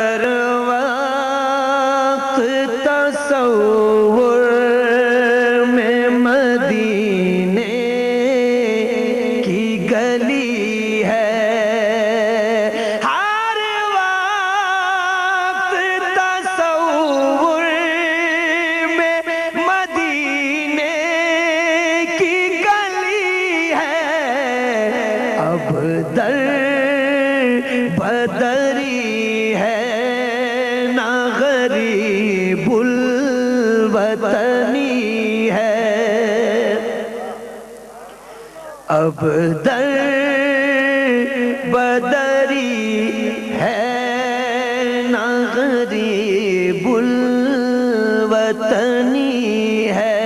ہر وقت تصور میں مدینے کی گلی ہے، ہر وقت تصور میں مدینے کی گلی ہے، اب در بدری ہے نہ غریب الوطنی ہے، اب در بدری ہے نہ غریب الوطنی ہے،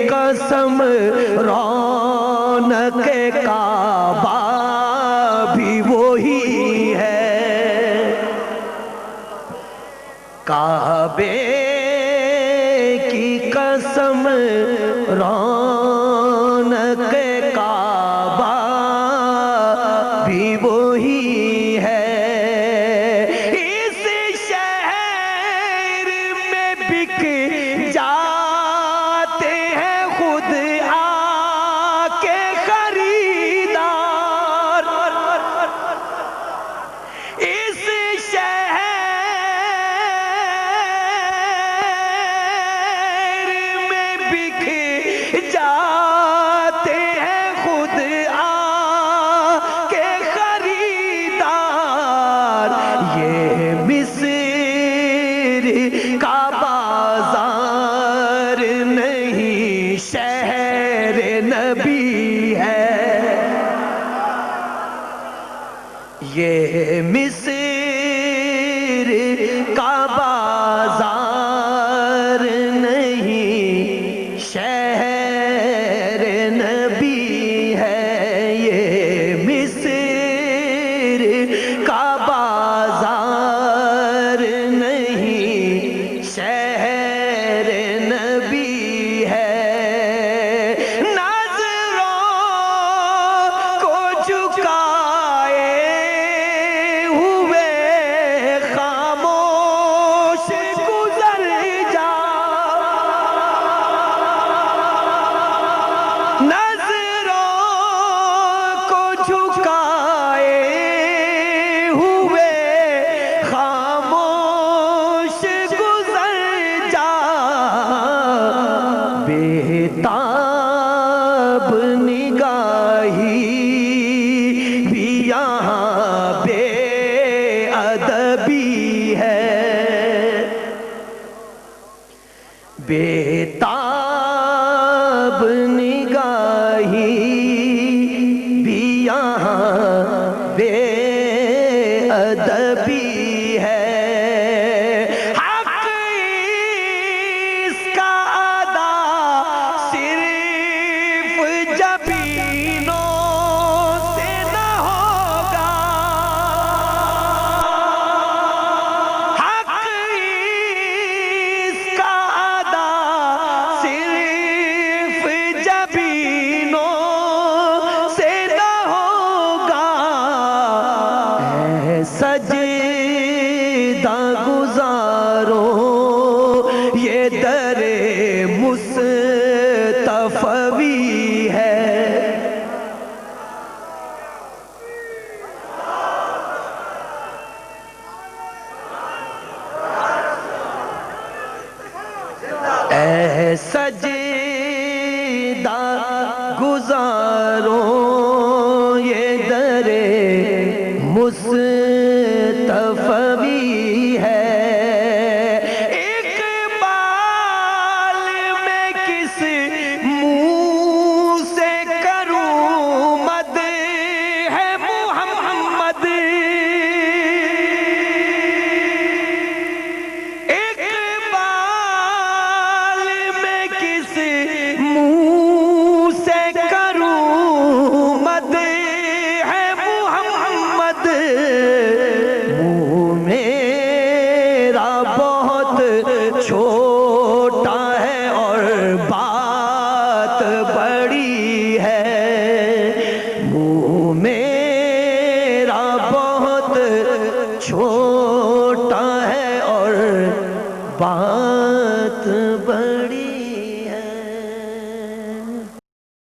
قسم رونق کعبہ بھی وہی ہے، کعبے کی قسم رونق کعبہ بھی وہی ہے، اس شہر میں بک جاتے ہیں خود آ کے خریدار، اس شہر میں بک جاتے ہیں خود آ کے خریدار، یہ مصر کا بازار نہیں شہر نبی ہے، یہ مصر کا بازار نہیں شہر نبی ہے، یہ مصر کا بازار نہیں شہر نبی ہے، نظروں کو جھکائے ہوئے خاموش گزر جا، نظروں کو جھکائے ہوئے خاموش گزر جا، بےتاب نگاہی بھی یہاں بے ادبی ہے، بےتاب نگاہی بھی یہاں بے ادبی ہے، حق اس کا ادا صرف جبینوں سے نہ ہوگا، حق اس کا ادا صرف جبینوں سے نہ ہوگا، اے سجدہ گزارو یہ در مصطفی ہے، اے سجدہ گزارو یہ در مصطفی خود